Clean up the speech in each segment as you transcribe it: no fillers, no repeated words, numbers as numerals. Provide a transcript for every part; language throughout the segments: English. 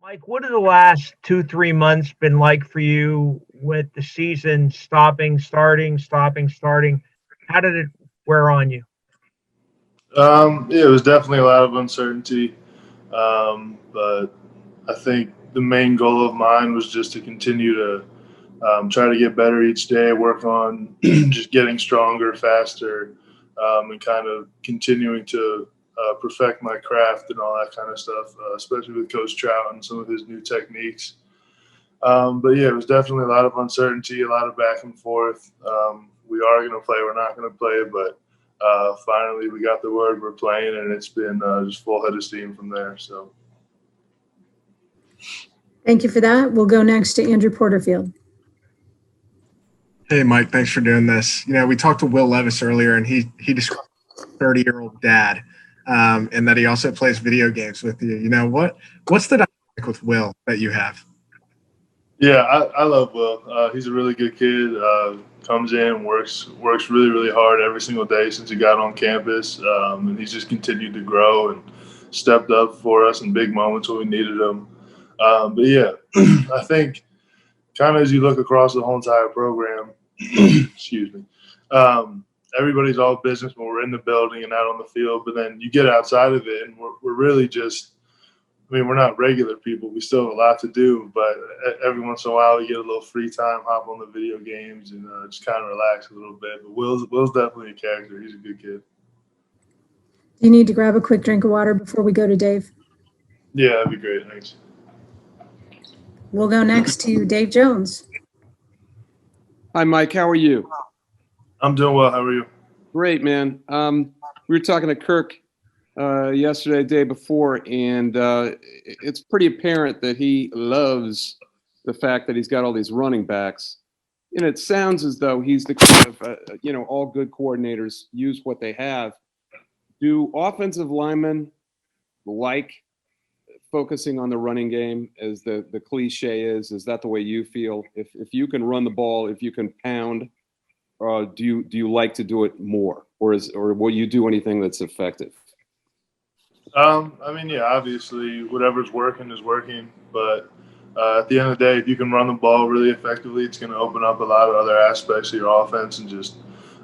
Mike, what have the last 2, 3 months been like for you with the season stopping, starting, stopping, starting? How did it wear on you? Yeah, it was definitely a lot of uncertainty, but I think the main goal of mine was just to continue to try to get better each day, work on just getting stronger, faster, and kind of continuing to perfect my craft and all that kind of stuff, especially with Coach Trout and some of his new techniques. But yeah, it was definitely a lot of uncertainty, a lot of back and forth. We are going to play, we're not going to play, but finally we got the word we're playing, and it's been just full head of steam from there. So. Thank you for that. We'll go next to Andrew Porterfield. Hey, Mike, thanks for doing this. We talked to Will Levis earlier, and he described a 30-year-old dad, and that he also plays video games with you. What's the dynamic with Will that you have? Yeah, I love Will. He's a really good kid. Comes in, works really, really hard every single day since he got on campus, and he's just continued to grow and stepped up for us in big moments when we needed him. But yeah, I think kind of as you look across the whole entire program, excuse me, everybody's all business when we're in the building and out on the field. But then you get outside of it, and we're really just. I mean, we're not regular people. We still have a lot to do, but every once in a while we get a little free time, hop on the video games, and just kind of relax a little bit. But Will's definitely a character. He's a good kid. Do you need to grab a quick drink of water before we go to Dave? Yeah, that'd be great. Thanks. We'll go next to Dave Jones. Hi, Mike. How are you? I'm doing well. How are you? Great, man. We were talking to Kirk yesterday, day before, and it's pretty apparent that he loves the fact that he's got all these running backs. And it sounds as though he's the kind of, all good coordinators use what they have. Do offensive linemen like focusing on the running game, as the cliche is? Is that the way you feel? If you can run the ball, if you can pound, do you like to do it more, or will you do anything that's effective? I mean, yeah, obviously whatever's working is working, but at the end of the day, if you can run the ball really effectively, it's going to open up a lot of other aspects of your offense and just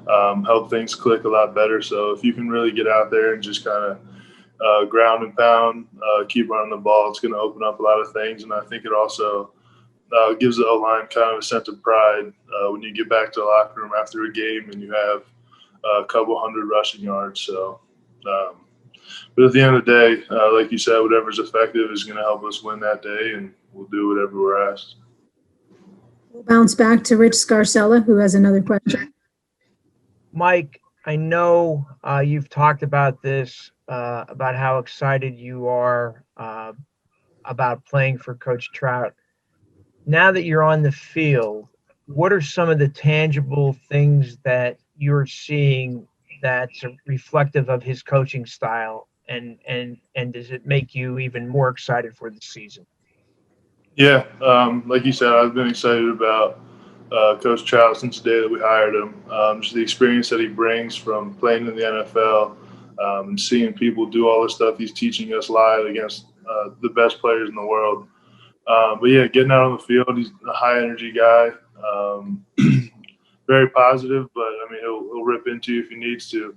help things click a lot better. So if you can really get out there and just kind of ground and pound, keep running the ball, it's going to open up a lot of things. And I think it also gives the O-line kind of a sense of pride when you get back to the locker room after a game and you have a couple hundred rushing yards. So, but at the end of the day, like you said, whatever's effective is going to help us win that day, and we'll do whatever we're asked. We'll bounce back to Rich Scarcella, who has another question. Mike, I know you've talked about this, about how excited you are about playing for Coach Trout. Now that you're on the field, what are some of the tangible things that you're seeing that's reflective of his coaching style, and does it make you even more excited for the season? Yeah, like you said, I've been excited about Coach Trout since the day that we hired him. Just the experience that he brings from playing in the NFL, and seeing people do all the stuff he's teaching us live against the best players in the world. But yeah, getting out on the field, he's a high energy guy, very positive, but I mean, he'll rip into you if he needs to.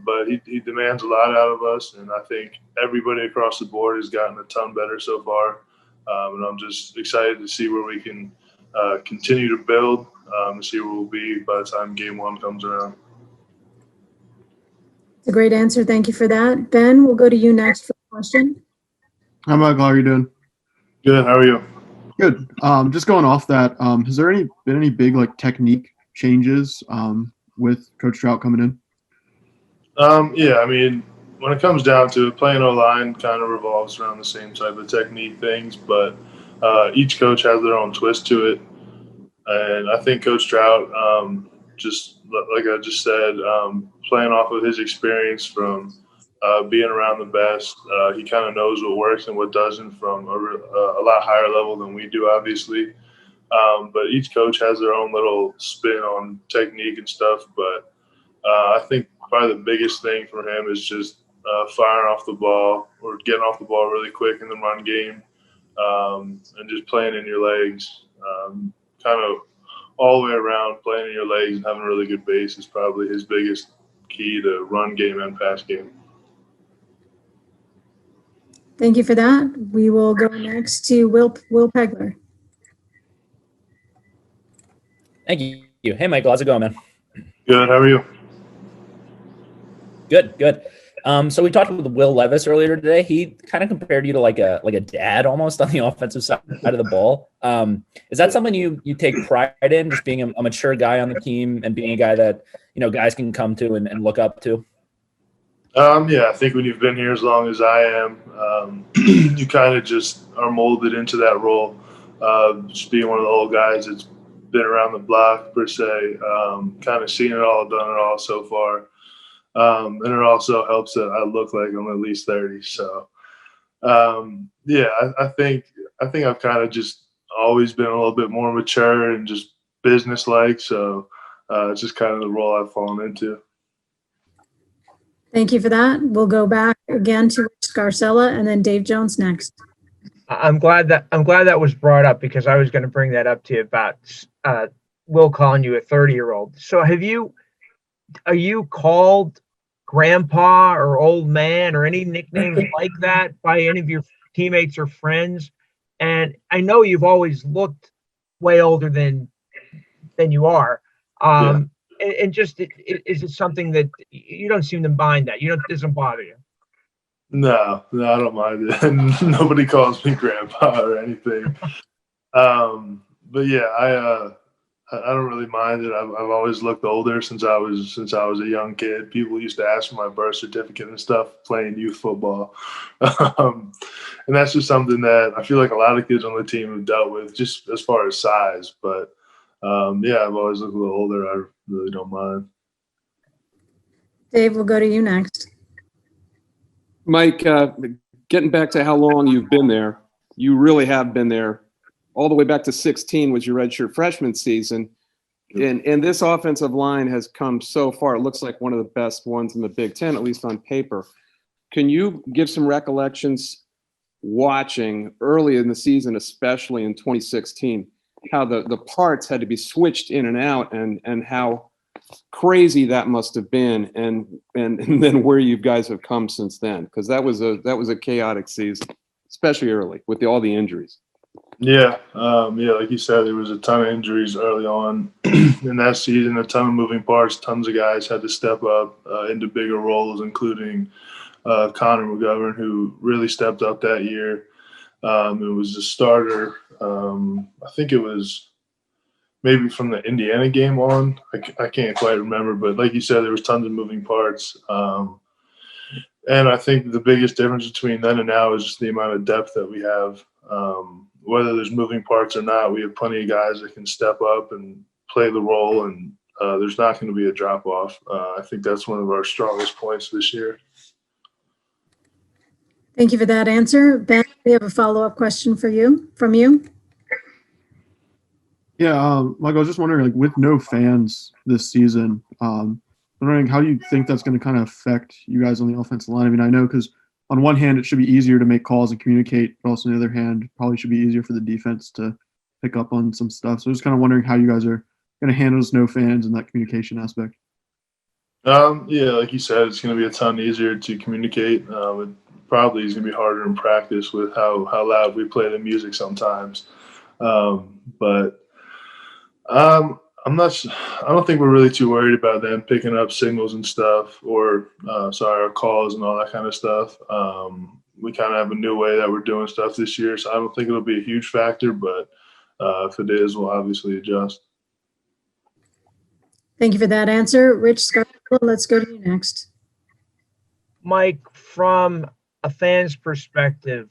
But he demands a lot out of us, and I think everybody across the board has gotten a ton better so far. And I'm just excited to see where we can continue to build, and see where we'll be by the time game one comes around. It's a great answer. Thank you for that. Ben, we'll go to you next for a question. Hi, Michael. How are you doing? Good. How are you? Good. Just going off that, has there been any big technique changes with Coach Trout coming in? Yeah, I mean, when it comes down to it, playing O-line kind of revolves around the same type of technique things, but each coach has their own twist to it. And I think Coach Trout, just like I just said, playing off of his experience from being around the best, he kind of knows what works and what doesn't from a lot higher level than we do, obviously. But each coach has their own little spin on technique and stuff. But I think probably the biggest thing for him is just firing off the ball or getting off the ball really quick in the run game. and just playing in your legs, kind of all the way around. Playing in your legs and having a really good base is probably his biggest key to run game and pass game. Thank you for that. We will go next to Will Pegler. Thank you. Hey, Michael, how's it going, man? Good. How are you? Good. So we talked with Will Levis earlier today. He kind of compared you to like a dad almost on the offensive side of the ball. Is that something you take pride in, just being a mature guy on the team and being a guy that, guys can come to and look up to? Yeah, I think when you've been here as long as I am, you kind of just are molded into that role. Just being one of the old guys that's been around the block per se, kind of seen it all, done it all so far. And it also helps that I look like I'm at least 30. So, yeah, I think I've kind of just always been a little bit more mature and just business-like. So it's just kind of the role I've fallen into. Thank you for that. We'll go back again to Rich Scarcella and then Dave Jones next. I'm glad that was brought up, because I was going to bring that up to you about Will calling you a 30-year-old. So are you called grandpa or old man or any nicknames like that by any of your teammates or friends? And I know you've always looked way older than you are. And just, is it something that you don't seem to mind that? It doesn't bother you? No, I don't mind it. Nobody calls me grandpa or anything. But yeah, I don't really mind it. I've always looked older since I was a young kid. People used to ask for my birth certificate and stuff playing youth football. And that's just something that I feel like a lot of kids on the team have dealt with, just as far as size. But yeah, I've always looked a little older. I really don't mind. Dave, we'll go to you next. Mike, getting back to how long you've been there, you really have been there. All the way back to 16 was your redshirt freshman season. And this offensive line has come so far. It looks like one of the best ones in the Big Ten, at least on paper. Can you give some recollections watching early in the season, especially in 2016, how the parts had to be switched in and out, and how crazy that must have been, and then where you guys have come since then? Because that was a chaotic season, especially early with all the injuries. Yeah, like you said, there was a ton of injuries early on in that season, a ton of moving parts, tons of guys had to step up into bigger roles, including Connor McGovern, who really stepped up that year. It was a starter. I think it was maybe from the Indiana game on. I can't quite remember, but like you said, there was tons of moving parts. And I think the biggest difference between then and now is just the amount of depth that we have. Whether there's moving parts or not, we have plenty of guys that can step up and play the role, and there's not going to be a drop-off. I think that's one of our strongest points this year. Thank you for that answer. Ben, we have a follow-up question from you. Yeah, Michael, I was just wondering, like, with no fans this season, wondering how you think that's going to kind of affect you guys on the offensive line. I mean, I know because on one hand, it should be easier to make calls and communicate, but also on the other hand, it probably should be easier for the defense to pick up on some stuff. So I was kind of wondering how you guys are going to handle those no fans and that communication aspect. Yeah, like you said, it's going to be a ton easier to communicate. It probably is going to be harder in practice with how loud we play the music sometimes. But I don't think we're really too worried about them picking up signals and stuff, or our calls and all that kind of stuff. We kind of have a new way that we're doing stuff this year, so I don't think it'll be a huge factor, but if it is, we'll obviously adjust. Thank you for that answer. Rich Scarcella, let's go to you next. Mike, from a fan's perspective,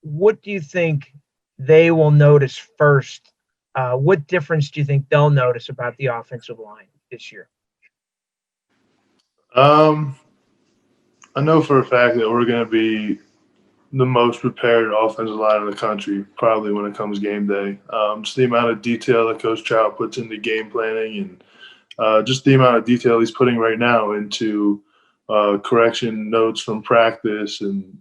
what do you think they will notice first? What difference do you think they'll notice about the offensive line this year? I know for a fact that we're going to be the most prepared offensive line in the country, probably when it comes game day. Just the amount of detail that Coach Trout puts into game planning, and just the amount of detail he's putting right now into correction notes from practice, and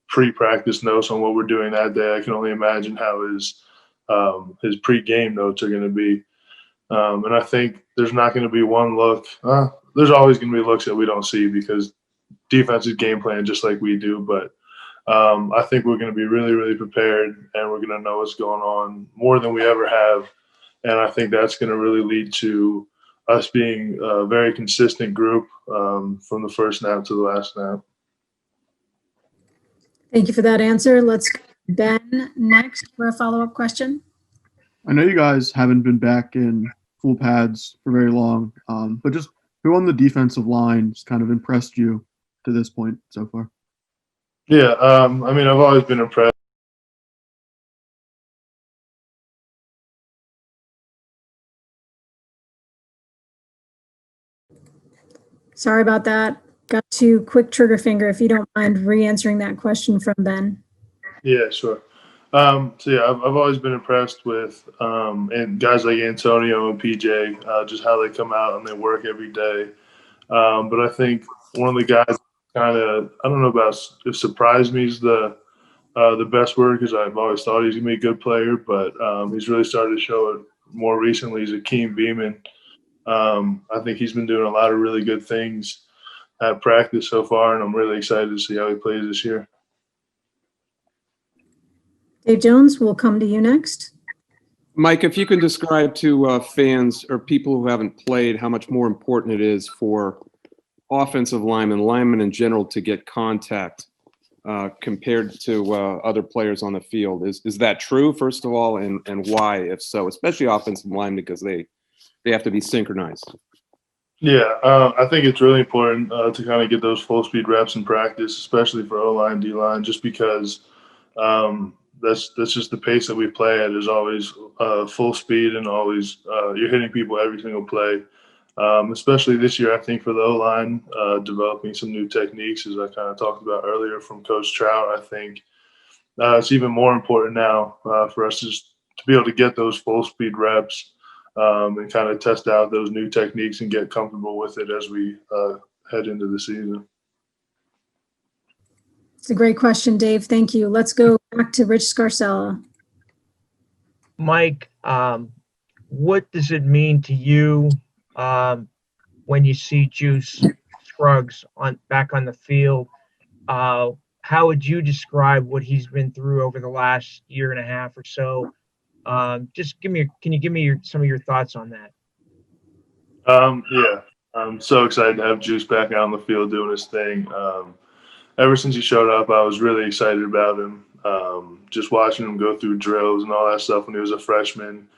pre-practice notes on what we're doing that day. I can only imagine how his pre-game notes are going to be. And I think there's not going to be one look. There's always going to be looks that we don't see because defense is game plan just like we do. But I think we're going to be really, really prepared, and we're going to know what's going on more than we ever have. And I think that's going to really lead to us being a very consistent group from the first snap to the last snap. Thank you for that answer. Let's go to Ben next for a follow-up question. I know you guys haven't been back in full pads for very long, but just who on the defensive line just kind of impressed you to this point so far? Yeah, I mean, I've always been impressed. Sorry about that. Got to quick trigger finger if you don't mind re-answering that question from Ben. Yeah, sure. I've always been impressed with and guys like Antonio and PJ, just how they come out and they work every day. But I think one of the guys kind of, I don't know about if surprised me is the best word, because I've always thought he's gonna be a good player, but he's really started to show it more recently. He's Akeem Beeman. I think he's been doing a lot of really good things at practice so far, and I'm really excited to see how he plays this year. Dave Jones, we'll come to you next. Mike, if you can describe to fans or people who haven't played how much more important it is for offensive linemen in general to get contact compared to other players on the field. Is that true, first of all, and why, if so, especially offensive linemen, because they have to be synchronized? Yeah, I think it's really important to kind of get those full speed reps in practice, especially for O-line, D-line, just because that's just the pace that we play at is always full speed and always you're hitting people every single play. Especially this year, I think for the O-line, developing some new techniques, as I kind of talked about earlier from Coach Trout. I think it's even more important now for us just to be able to get those full speed reps and kind of test out those new techniques and get comfortable with it as we head into the season. It's a great question, Dave. Thank you. Let's go back to Rich Scarcella. Mike, what does it mean to you when you see Juice Scruggs back on the field? How would you describe what he's been through over the last year and a half or so? Can you give me some of your thoughts on that? Yeah, I'm so excited to have Juice back out on the field doing his thing. Ever since he showed up, I was really excited about him. Just watching him go through drills and all that stuff when he was a freshman.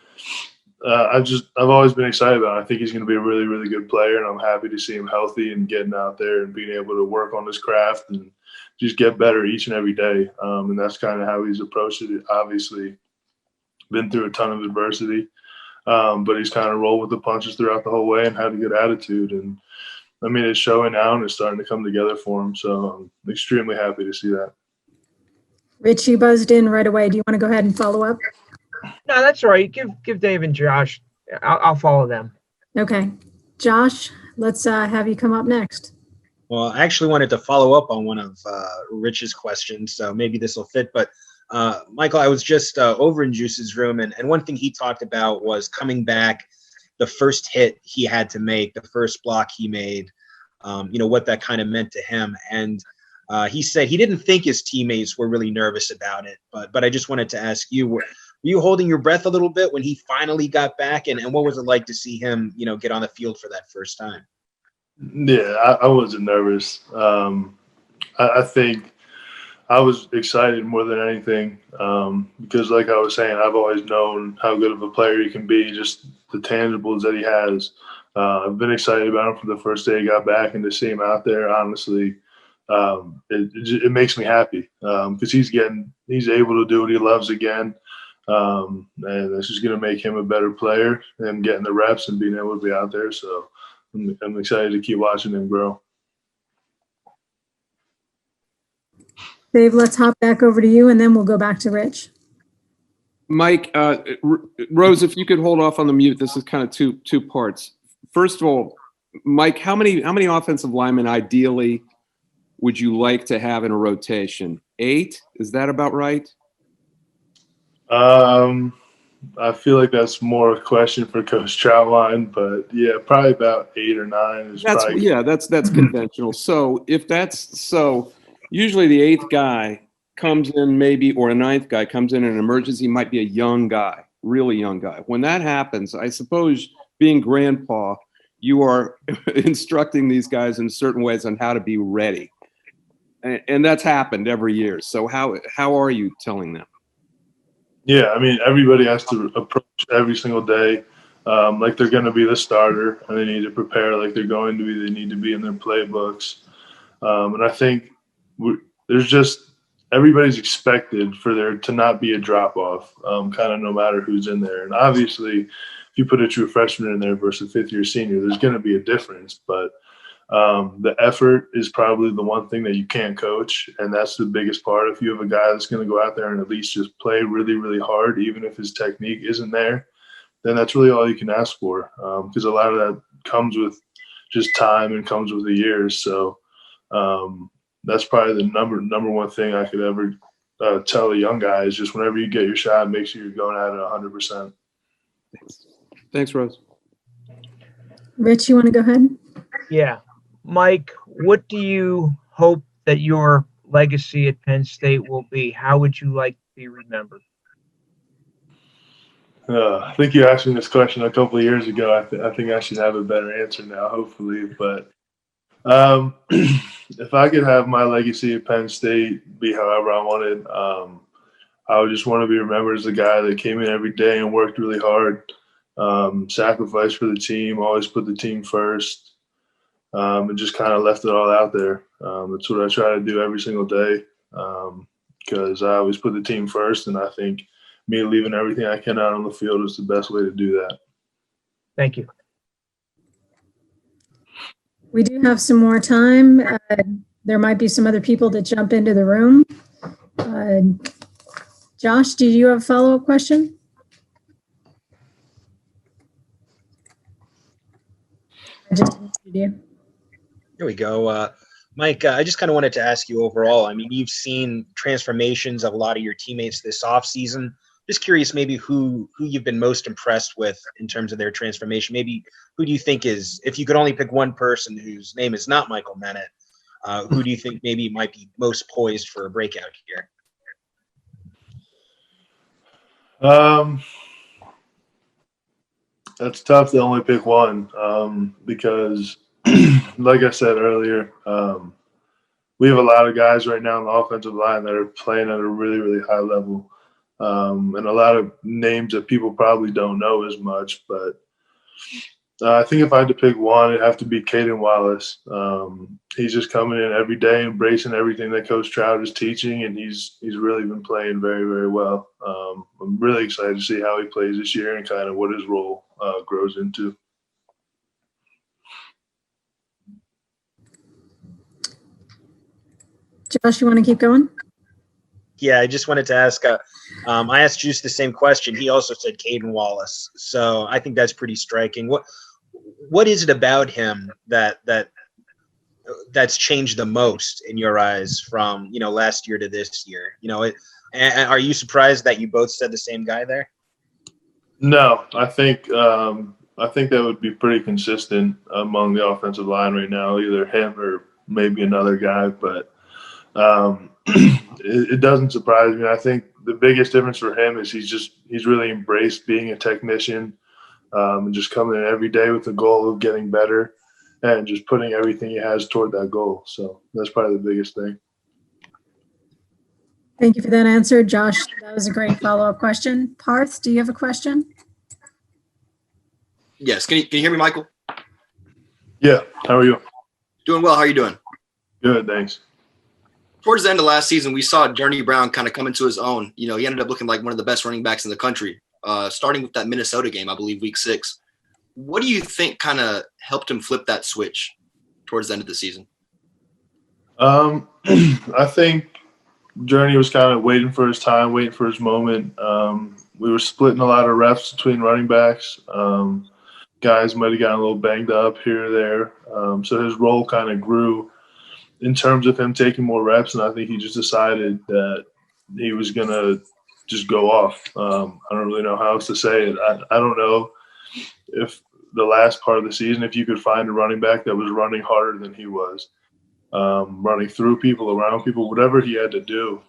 I've always been excited about him. I think he's going to be a really, really good player, and I'm happy to see him healthy and getting out there and being able to work on his craft and just get better each and every day. And that's kind of how he's approached it. Obviously, been through a ton of adversity, but he's kind of rolled with the punches throughout the whole way and had a good attitude. And I mean, it's showing now and it's starting to come together for him. So I'm extremely happy to see that. Rich, you buzzed in right away. Do you want to go ahead and follow up? No, that's all right. Give Dave and Josh. I'll follow them. Okay. Josh, let's have you come up next. Well, I actually wanted to follow up on one of Rich's questions, so maybe this will fit. But Michael, I was just over in Juice's room, and one thing he talked about was coming back, the first hit he had to make, the first block he made, what that kind of meant to him. And he said he didn't think his teammates were really nervous about it. But I just wanted to ask you, were you holding your breath a little bit when he finally got back? And what was it like to see him, get on the field for that first time? Yeah, I wasn't nervous. I think I was excited more than anything because, like I was saying, I've always known how good of a player he can be, just the tangibles that he has. I've been excited about him from the first day he got back, and to see him out there, honestly, it makes me happy because he's able to do what he loves again, and this is going to make him a better player and getting the reps and being able to be out there. So I'm excited to keep watching him grow. Dave, let's hop back over to you, and then we'll go back to Rich. Mike, Rose, if you could hold off on the mute. This is kind of two parts. First of all, Mike, how many offensive linemen ideally would you like to have in a rotation? 8? Is that about right? I feel like that's more a question for Coach Troutline, but yeah, probably about 8 or 9 is probably. Yeah, that's conventional. So if that's so, usually the 8th guy comes in maybe, or a 9th guy comes in an emergency, might be a young guy, really young guy. When that happens, I suppose being grandpa, you are instructing these guys in certain ways on how to be ready. And that's happened every year. So how are you telling them? Yeah, I mean, everybody has to approach every single day like they're going to be the starter, and they need to prepare like they're going to be. They need to be in their playbooks. And I think there's just everybody's expected for there to not be a drop-off, kind of no matter who's in there. And obviously, if you put a true freshman in there versus a fifth-year senior, there's going to be a difference. But the effort is probably the one thing that you can't coach, and that's the biggest part. If you have a guy that's going to go out there and at least just play really, really hard, even if his technique isn't there, then that's really all you can ask for, because a lot of that comes with just time and comes with the years. So that's probably the number one thing I could ever tell a young guy is just whenever you get your shot, make sure you're going at it 100%. Thanks, Rose. Rich, you want to go ahead? Yeah. Mike, what do you hope that your legacy at Penn State will be? How would you like to be remembered? I think you asked me this question a couple of years ago. I think I should have a better answer now, hopefully. But if I could have my legacy at Penn State be however I wanted, I would just want to be remembered as a guy that came in every day and worked really hard, sacrificed for the team, always put the team first, and just kind of left it all out there. That's what I try to do every single day, because I always put the team first, and I think me leaving everything I can out on the field is the best way to do that. Thank you. We do have some more time. There might be some other people that jump into the room. Josh, do you have a follow-up question? I just muted you. Here we go. Mike, I just kind of wanted to ask you overall. I mean, you've seen transformations of a lot of your teammates this offseason. Just curious maybe who you've been most impressed with in terms of their transformation. Maybe who do you think is, if you could only pick one person whose name is not Michal Menet, who do you think maybe might be most poised for a breakout here? That's tough to only pick one, because like I said earlier, we have a lot of guys right now on the offensive line that are playing at a really, really high level. And a lot of names that people probably don't know as much, but I think if I had to pick one, it'd have to be Caden Wallace. He's just coming in every day, embracing everything that Coach Trout is teaching, and he's really been playing very, very well. I'm really excited to see how he plays this year and kind of what his role grows into. Josh, you want to keep going? Yeah, I just wanted to ask. I asked Juice the same question. He also said Caden Wallace, so I think that's pretty striking. What is it about him that's changed the most in your eyes from last year to this year? Are you surprised that you both said the same guy there? No, I think that would be pretty consistent among the offensive line right now, either him or maybe another guy, but. It doesn't surprise me. I think the biggest difference for him is he's really embraced being a technician, and just coming in every day with the goal of getting better and just putting everything he has toward that goal. So that's probably the biggest thing. Thank you for that answer, Josh. That was a great follow-up question. Parth, do you have a question? Yes. Can you hear me, Michael? Yeah. How are you? Doing well. How are you doing? Good, thanks. Towards the end of last season, we saw Journey Brown kind of come into his own. He ended up looking like one of the best running backs in the country, starting with that Minnesota game, I believe, week 6. What do you think kind of helped him flip that switch towards the end of the season? I think Journey was kind of waiting for his time, waiting for his moment. We were splitting a lot of reps between running backs. Guys might have gotten a little banged up here or there. So his role kind of grew. in terms of him taking more reps, and I think he just decided that he was going to just go off. I don't really know how else to say it. I don't know if the last part of the season, if you could find a running back that was running harder than he was, running through people, around people, whatever he had to do.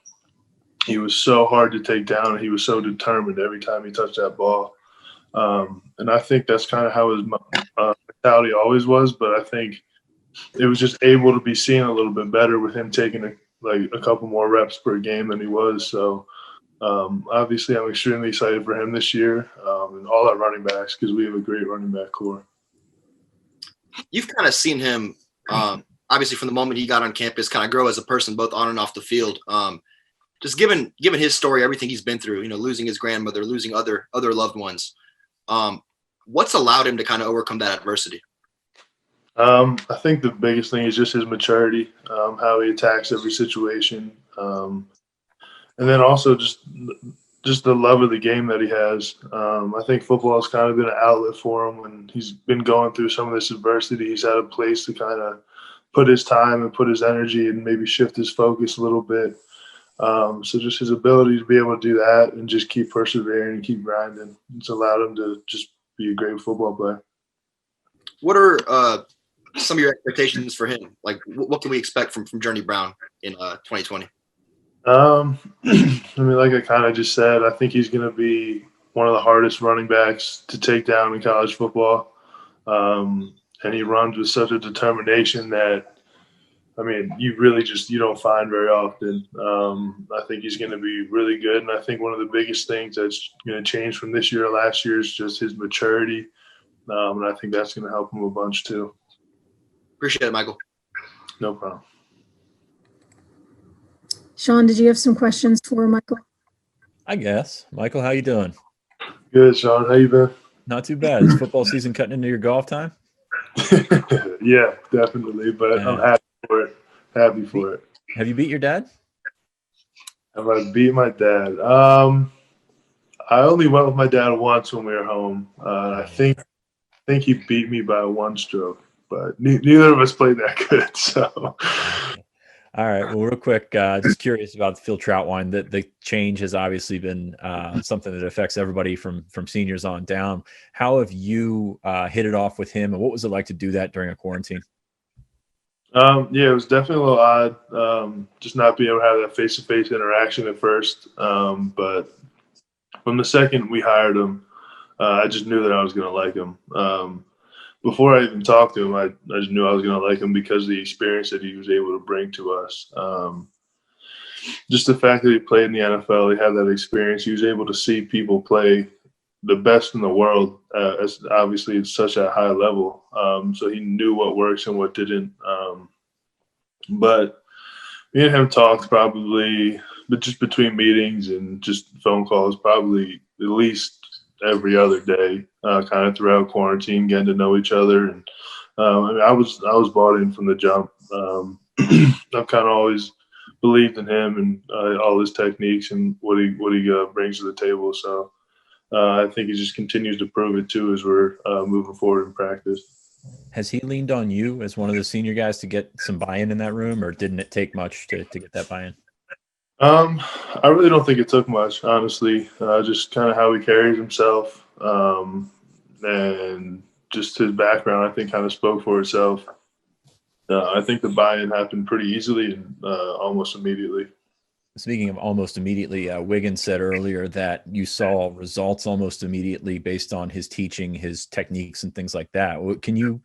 He was so hard to take down, and he was so determined every time he touched that ball. And I think that's kind of how his mentality always was, but I think it was just able to be seen a little bit better with him taking a couple more reps per game than he was. So obviously I'm extremely excited for him this year and all our running backs because we have a great running back core. You've kind of seen him, obviously from the moment he got on campus, kind of grow as a person, both on and off the field. Just given his story, everything he's been through, losing his grandmother, losing other loved ones, what's allowed him to kind of overcome that adversity? I think the biggest thing is just his maturity, how he attacks every situation, and then also just the love of the game that he has. I think football has kind of been an outlet for him when he's been going through some of this adversity. He's had a place to kind of put his time and put his energy and maybe shift his focus a little bit. So just his ability to be able to do that and just keep persevering and keep grinding, it's allowed him to just be a great football player. What are some of your expectations for him? Like, what can we expect from Journey Brown in 2020? I mean, like I kind of just said, I think he's going to be one of the hardest running backs to take down in college football. And he runs with such a determination that, I mean, you don't find very often. I think he's going to be really good. And I think one of the biggest things that's going to change from this year to last year is just his maturity. And I think that's going to help him a bunch too. Appreciate it, Michael. No problem. Sean, did you have some questions for Michael? I guess. Michael, how you doing? Good, Sean. How you been? Not too bad. Is football season cutting into your golf time? Yeah, definitely. But I'm happy for it. Have you beat your dad? Have I beat my dad? I only went with my dad once when we were home. I think he beat me by one stroke, but neither of us played that good. So. All right. Well, real quick, just curious about the Phil Trout wine. The change has obviously been something that affects everybody from seniors on down. How have you hit it off with him, and what was it like to do that during a quarantine? Yeah, it was definitely a little odd, just not being able to have that face-to-face interaction at first. But from the second we hired him, I just knew that I was going to like him. Before I even talked to him, I just knew I was going to like him because of the experience that he was able to bring to us. Just the fact that he played in the NFL, he had that experience. He was able to see people play the best in the world, as obviously it's such a high level. So he knew what works and what didn't. But me and him talked probably, but just between meetings and just phone calls, probably at least every other day, kind of throughout quarantine, getting to know each other. And I mean, I was bought in from the jump. I've kind of always believed in him and all his techniques and what he brings to the table. So I think he just continues to prove it too as we're moving forward in practice. Has he leaned on you as one of the senior guys to get some buy-in in that room, or didn't it take much to get that buy-in? I really don't think it took much, honestly. Just kind of how he carries himself, and just his background, I think, kind of spoke for itself. I think the buy-in happened pretty easily and almost immediately. Speaking of almost immediately, Wiggins said earlier that you saw results almost immediately based on his teaching, his techniques, and things like that. Can you,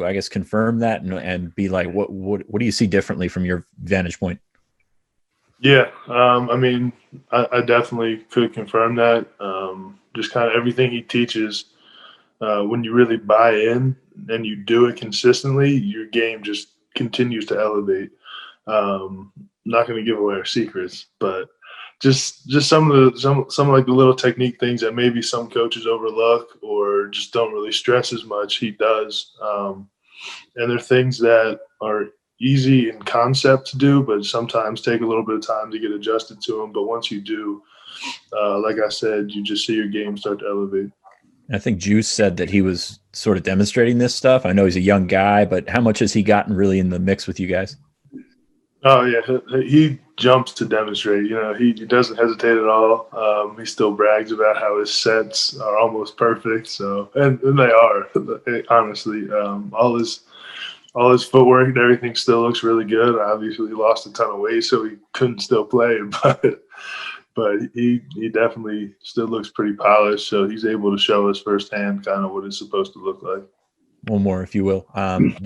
I guess, confirm that and be like, what do you see differently from your vantage point? Yeah, I mean, I definitely could confirm that. Just kind of everything he teaches, when you really buy in and you do it consistently, your game just continues to elevate. Not going to give away our secrets, but just some like the little technique things that maybe some coaches overlook or just don't really stress as much, he does. And they're things that are easy in concept to do, but sometimes take a little bit of time to get adjusted to them. But once you do, like I said, you just see your game start to elevate. I think Juice said that he was sort of demonstrating this stuff. I know he's a young guy, but how much has he gotten really in the mix with you guys? Oh yeah, he jumps to demonstrate. You know, he doesn't hesitate at all. He still brags about how his sets are almost perfect. So, and they are, honestly. All his footwork and everything still looks really good. Obviously, he lost a ton of weight, so he couldn't still play, but he definitely still looks pretty polished. So he's able to show us firsthand kind of what it's supposed to look like. One more, if you will.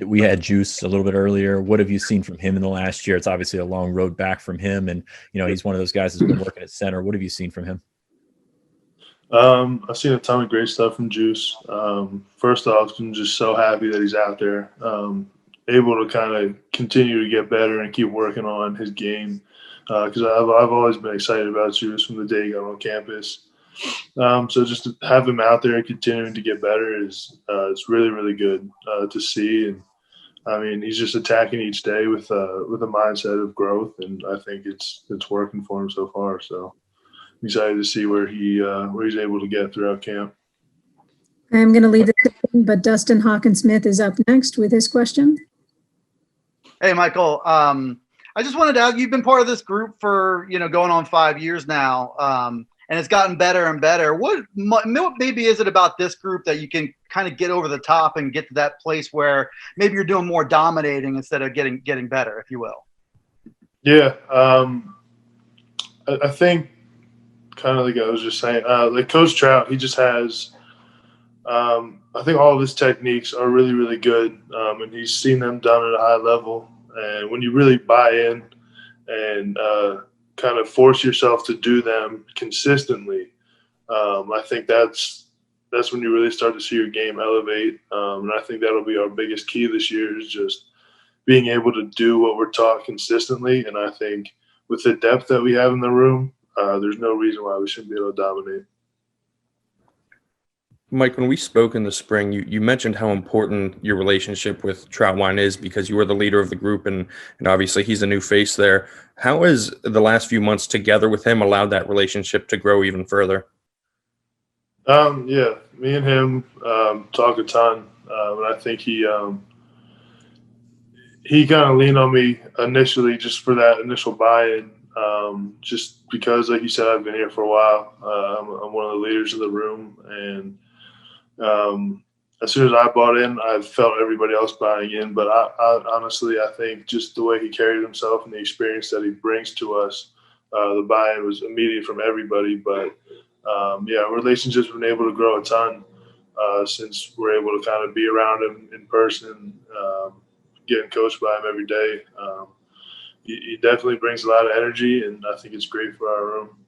We had Juice a little bit earlier. What have you seen from him in the last year? It's obviously a long road back from him, and he's one of those guys that's been working at center. What have you seen from him? I've seen a ton of great stuff from Juice. First off, I'm just so happy that he's out there, able to kind of continue to get better and keep working on his game. Because I've always been excited about Juice from the day he got on campus. So just to have him out there and continuing to get better is it's really, really good to see. And I mean, he's just attacking each day with a mindset of growth, and I think it's working for him so far. So I'm excited to see where he's able to get throughout camp. I'm going to leave this open, but Dustin Hawkins-Smith is up next with his question. Hey, Michael. I just wanted to ask, you've been part of this group for, going on 5 years now, and it's gotten better and better. What maybe is it about this group that you can kind of get over the top and get to that place where maybe you're doing more dominating instead of getting better, if you will? Yeah. I think kind of like I was just saying, like Coach Trout, he just has I think all of his techniques are really, really good, and he's seen them done at a high level. And when you really buy in and kind of force yourself to do them consistently, I think that's when you really start to see your game elevate. And I think that'll be our biggest key this year is just being able to do what we're taught consistently. And I think with the depth that we have in the room, there's no reason why we shouldn't be able to dominate. Mike, when we spoke in the spring, you mentioned how important your relationship with Troutwine is because you were the leader of the group, and obviously he's a new face there. How has the last few months together with him allowed that relationship to grow even further? Yeah, me and him talk a ton, and I think he kind of leaned on me initially just for that initial buy-in, just because, like you said, I've been here for a while. I'm one of the leaders of the room, and as soon as I bought in, I felt everybody else buying in. But I honestly, I think just the way he carried himself and the experience that he brings to us, the buy-in was immediate from everybody. But yeah, our relationship's been able to grow a ton since we're able to kind of be around him in person, getting coached by him every day. He definitely brings a lot of energy, and I think it's great for our room.